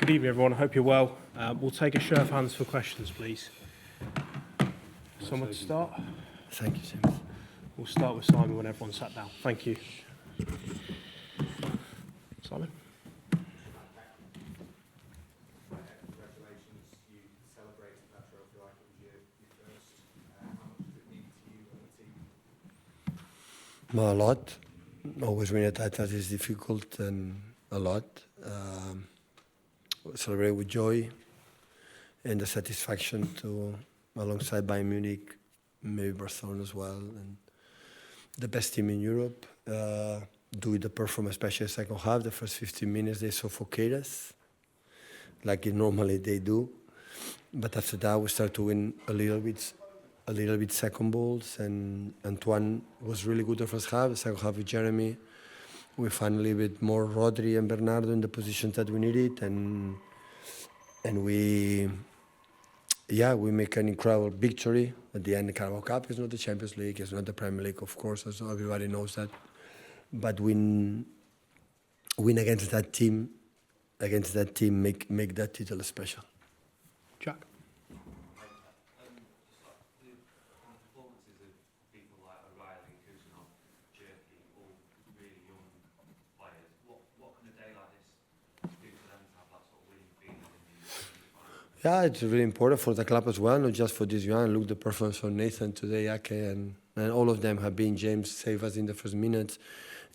Good evening, everyone. I hope you're well. We'll take a show of hands for questions, please. Someone to start? Thank you, James. We'll start with Simon when everyone's sat down. Thank you. Simon? Congratulations, you celebrated that trophy like it was your first. How much does it mean to you and the team? A lot. Always winning a title is difficult, and a lot. Celebrate with joy and the satisfaction to, alongside Bayern Munich, maybe Barcelona as well, and the best team in Europe. Do the performance, especially the second half. The first 15 minutes they suffocate us, like normally they do. But after that, we start to win a little bit second balls, and Antoine was really good the first half. The second half with Jeremy, we found a little bit more Rodri and Bernardo in the positions that we needed, and we make an incredible victory. At the end, the Carabao Cup is not the Champions League, it's not the Premier League, of course, as everybody knows that. But win against that team, make that title special. Jack? Yeah, it's really important for the club as well, not just for this one. Look, the performance of Nathan today, Ake, and all of them have been. James saved us in the first minutes.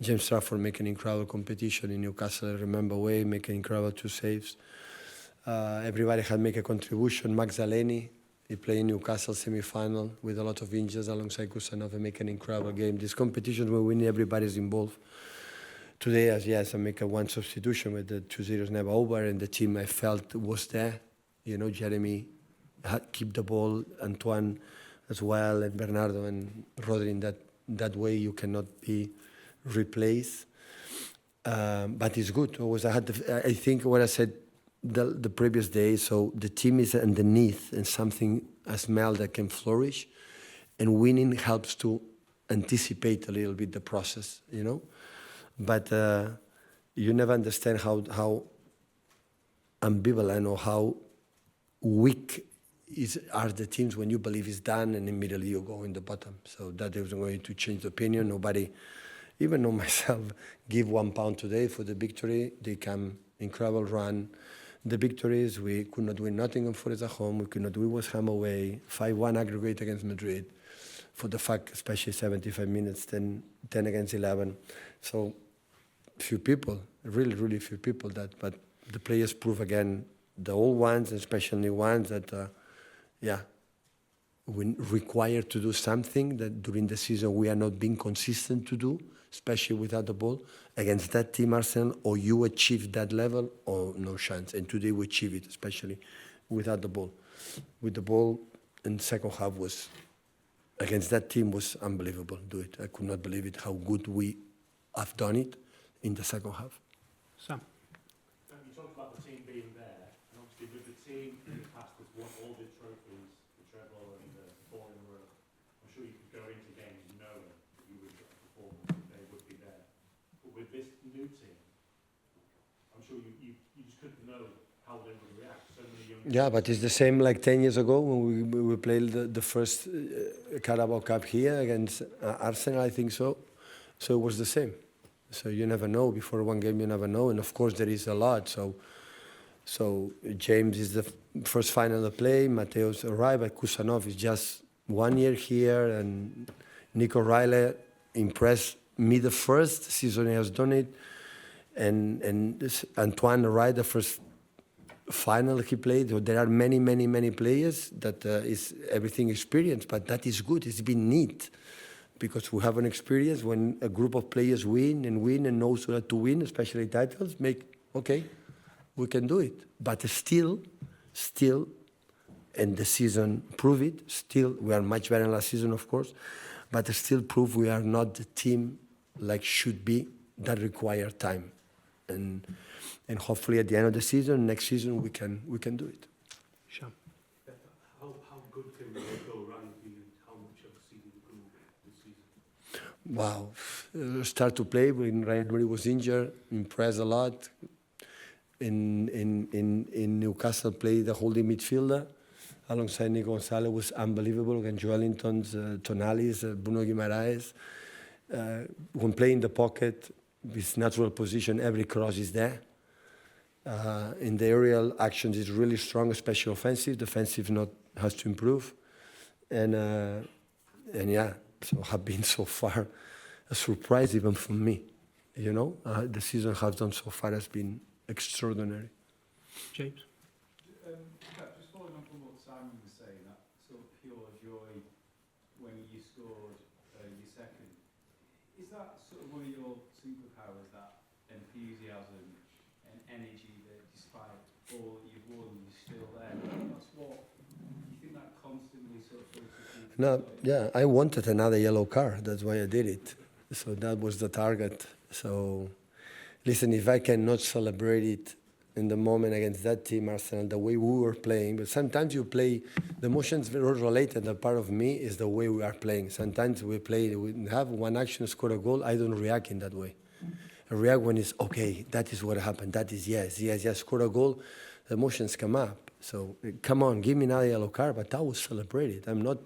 James Trafford making incredible competition in Newcastle. I remember way making incredible 2 saves. Everybody had made a contribution. Max Aleni, he played in Newcastle semi-final with a lot of injuries alongside Kusanov and make an incredible game. This competition when we need everybody's involved. Today, I make a 1 substitution with the 2-0 never over, and the team I felt was there. You know, Jeremy had keep the ball, Antoine as well, and Bernardo and Rodri in that way you cannot be replaced. But it's good. I think what I said the previous day, so the team is underneath and something, a smell that can flourish, and winning helps to anticipate a little bit the process, you know. But you never understand how ambivalent or how weak are the teams when you believe it's done and immediately you go in the bottom. So that is going to change the opinion. Nobody, even though myself, give £1 today for the victory. They come incredible run. The victories, we could not win Nottingham Forest at home. We could not win West Ham away. 5-1 aggregate against Madrid. For the fact, especially 75 minutes, 10 against 11. So few people, really, really few people that, but the players prove again, the old ones, especially new ones, that, we require to do something that during the season we are not being consistent to do, especially without the ball. Against that team, Arsenal, or you achieve that level, or no chance. And today we achieve it, especially without the ball. With the ball, in the second half was, against that team was unbelievable. Do it. I could not believe it, how good we have done it in the second half. Sam? You talked about the team being there, and obviously with the team in the past that's won all the trophies, the treble and the 4 in a row, I'm sure you could go into games knowing that you would get a performance, that they would be there. But with this new team, I'm sure you just couldn't know how they would react. So many young But it's the same like 10 years ago when we played the first Carabao Cup here against Arsenal, I think so. So it was the same. So you never know. Before one game, you never know. And of course, there is a lot. So James is the first final to play. Mateo's arrived, but Kusanov is just 1 year here. And Nico Riley impressed me the first season he has done it. And Antoine arrived the first final he played. There are many players that is everything experience, but that is good. It's been neat. Because we have an experience when a group of players win and knows that to win, especially titles, we can do it. But still, and the season prove it, still, we are much better than last season, of course, but still prove we are not the team like should be that require time. And hopefully at the end of the season, next season, we can do it. Sham? How good can the go run be, and how much of a season you can this season? Wow. Start to play when Ryan was injured, impressed a lot. in Newcastle played the holding midfielder alongside Nico Gonzalez was unbelievable against Joelinton's, Tonali's, Bruno Guimaraes. When playing the pocket, his natural position, every cross is there. In the aerial actions is really strong, especially offensive. Defensive not has to improve. And yeah, so have been so far a surprise even for me. You know, the season has done so far has been extraordinary. James? Just following on from what Simon was saying, that sort of pure joy when you scored your second, is that sort of one of your superpowers, that enthusiasm and energy that despite all that you've won, you're still there? That's what, you think that constantly sort of filters through? No, yeah, I wanted another yellow card. That's why I did it. So that was the target. So, listen, if I cannot celebrate it in the moment against that team, Arsenal, the way we were playing, but sometimes you play, the emotions very related. A part of me is the way we are playing. Sometimes we play, we have one action, score a goal. I don't react in that way. I react when it's okay. That is what happened. That is yes, score a goal. The emotions come up. So come on, give me another yellow card. But I will celebrate it. I'm not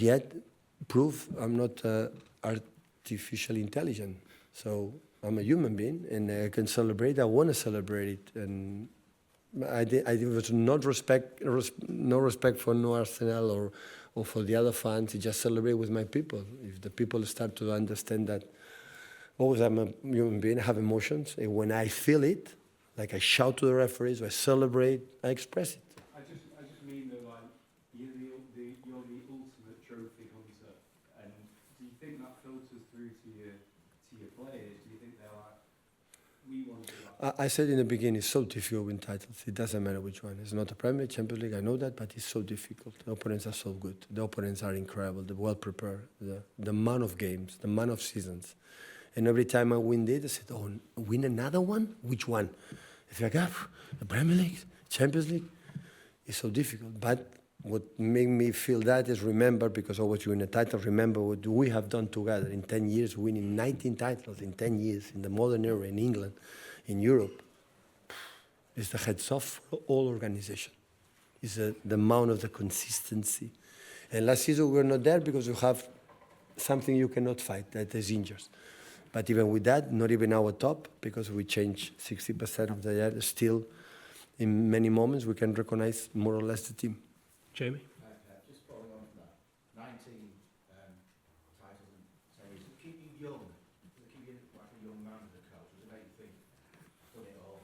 yet proof. I'm not artificially intelligent. So I'm a human being, and I can celebrate. I want to celebrate it, and I was no respect for no Arsenal or for the other fans. I just celebrate with my people. If the people start to understand that, always I'm a human being, I have emotions, and when I feel it, like I shout to the referees, I celebrate, I express it. I just mean that, like, you're the ultimate trophy hunter, and do you think that filters through to your players? Do you think they're like, we want to do that? I said in the beginning, it's so difficult to win titles. It doesn't matter which one. It's not a Premier, Champions League, I know that, but it's so difficult. The opponents are so good. The opponents are incredible. They're well prepared. The amount of games, the amount of seasons. And every time I win it, I said, oh, win another one? Which one? If I got the Premier League, Champions League, it's so difficult. But what made me feel that is remember, because always you win a title, remember what we have done together in 10 years, winning 19 titles in 10 years in the modern era in England, in Europe. It's the heads off for all organization. It's the amount of the consistency. And last season we were not there because you have something you cannot fight, that is injuries. But even with that, not even our top, because we changed 60% of the year, still in many moments we can recognize more or less the team. Jamie? Just following on from that, 19 titles and series. Does it keep you young? Does it keep you like a young man as a coach? Does it make you think, I've done it all?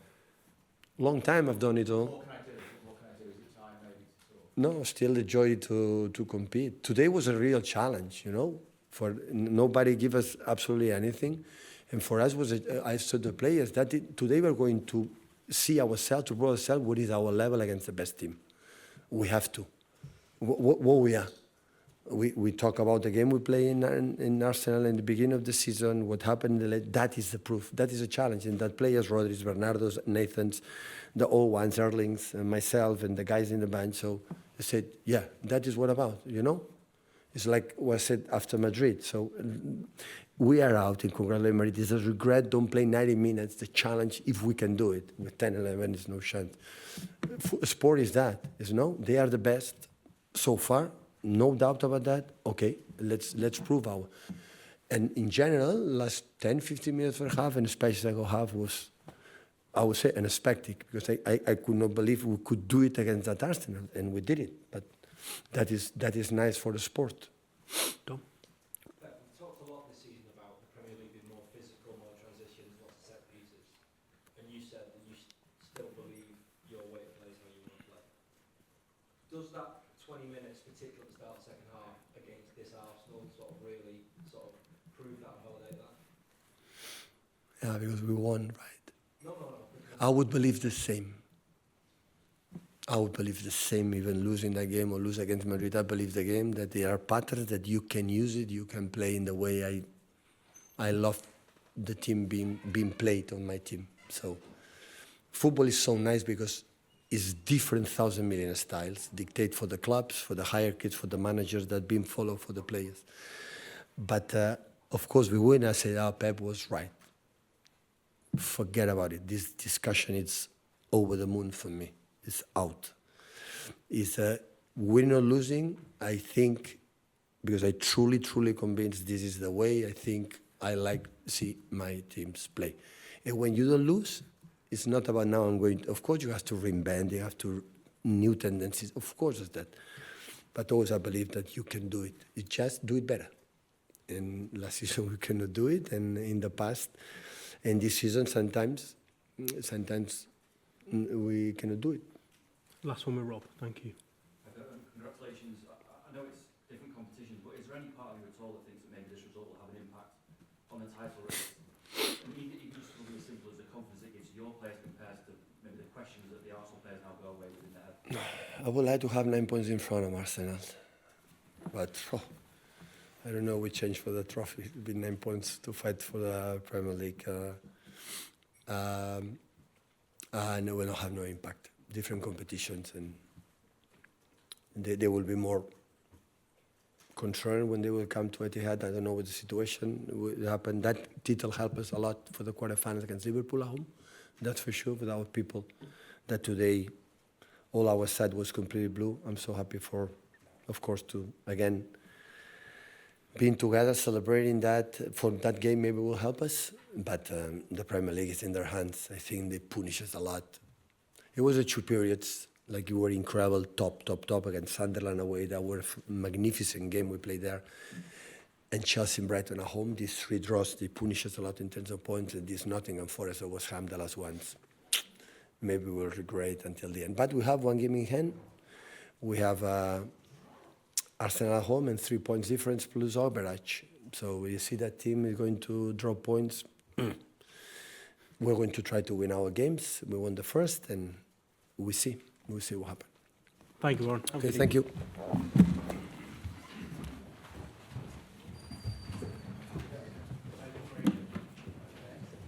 Long time I've done it all. What can I do? What can I do? Is it time maybe to sort of... No, still the joy to compete. Today was a real challenge, you know. For nobody give us absolutely anything, and for us was I said the players that today we're going to see ourselves, to prove ourselves what is our level against the best team. We have to. What we are. We talk about the game we play in Arsenal in the beginning of the season. What happened? That is the proof. That is a challenge, and that players, Rodri's, Bernardo's, Nathan's, the old ones, Erling's, and myself, and the guys in the bench. So I said, yeah, that is what about, you know. It's like what I said after Madrid. So we are out in congratulate Madrid. It's a regret, don't play 90 minutes. The challenge, if we can do it. With 10, 11, there's no chance. Sport is that, you know. They are the best so far, no doubt about that. Okay, let's prove our. And in general, last 10, 15 minutes for half, and especially second half was, I would say, unexpected. Because I could not believe we could do it against that Arsenal, and we did it. But that is nice for the sport. Dom? We talked a lot this season about the Premier League being more physical, more transitions, lots of set pieces. And you said that you still believe your way of play is how you want to play. Does that 20 minutes, particularly at the start of the second half, against this Arsenal, sort of really prove that and validate that? Yeah, because we won, right? No. I would believe the same. I would believe the same, even losing that game or lose against Madrid. I believe the game, that there are patterns that you can use it, you can play in the way I love the team being played on my team. So football is so nice because it's different 1,000 million styles, dictate for the clubs, for the hierarchies, for the managers that being followed for the players. But of course we win, I say, Pep was right. forget about it. This discussion is over the moon for me. It's out. It's winning or losing. I think, because I truly convinced this is the way I think I like to see my teams play. And when you don't lose, it's not about now I'm going. Of course, you have to reinvent. You have to new tendencies. Of course, it's that. But always I believe that you can do it. You just do it better. And last season we cannot do it, and in the past, and this season sometimes we cannot do it. Last one with Rob. Thank you. Congratulations. I know it's different competitions, but is there any part of you at all that thinks that maybe this result will have an impact on the title race? And even just something as simple as the confidence it gives your players compared to maybe the questions that the Arsenal players now go away with in their head. I would like to have 9 points in front of Arsenal, but I don't know. We changed for the trophy. It'll be 9 points to fight for the Premier League. And it will not have no impact. Different competitions, and they will be more concerned when they will come to Etihad. I don't know what the situation will happen. That title helped us a lot for the quarterfinals against Liverpool at home. That's for sure. With our people, that today all our side was completely blue. I'm so happy for, of course, to again being together, celebrating that for that game maybe will help us. But the Premier League is in their hands. I think they punish us a lot. It was a 2 periods, like you were incredible, top against Sunderland away. That were a magnificent game we played there. And Chelsea and Brighton at home, these 3 draws, they punish us a lot in terms of points. And this Nottingham Forest or West Ham, the last ones, maybe we'll regret until the end. But we have 1 game in hand. We have Arsenal at home and 3 points difference plus average. So you see that team is going to drop points. We're going to try to win our games. We won the first, and we'll see what happens. Thank you, Warren. Have a Okay, good thank evening. you.